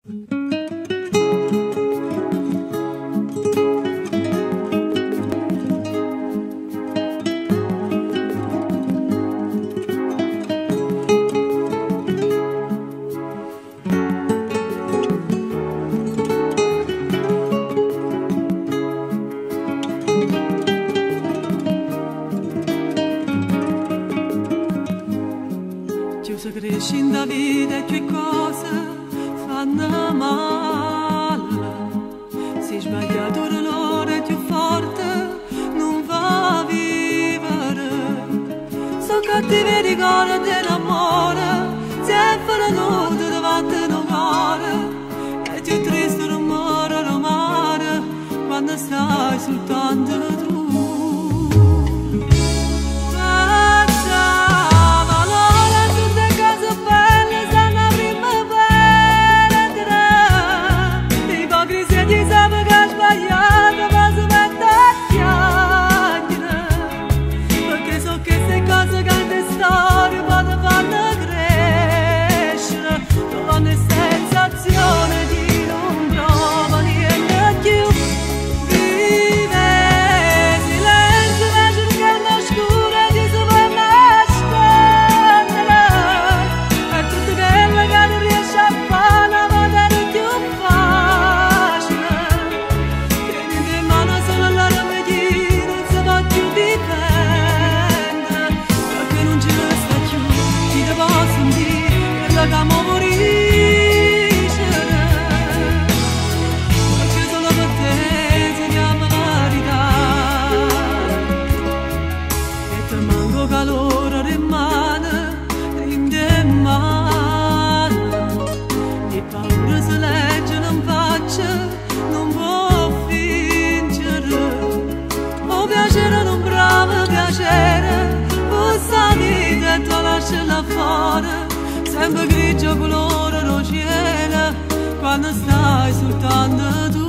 Se cresci in da vita e che cose fanno male, si sbagliato l'ora è più forte, non va a vivere. Sono cattivi ricordi dell'amore, sempre venuto davanti a un cuore, è più triste rumore, rumore, quando stai soltanto tu. Calore rimane in mano, le paure si leggono in faccia, non può fingere. O piacere non bravo piacere, questa vita e tu lasciala fuori, sempre grigio colore rociera, quando stai soltanto tu.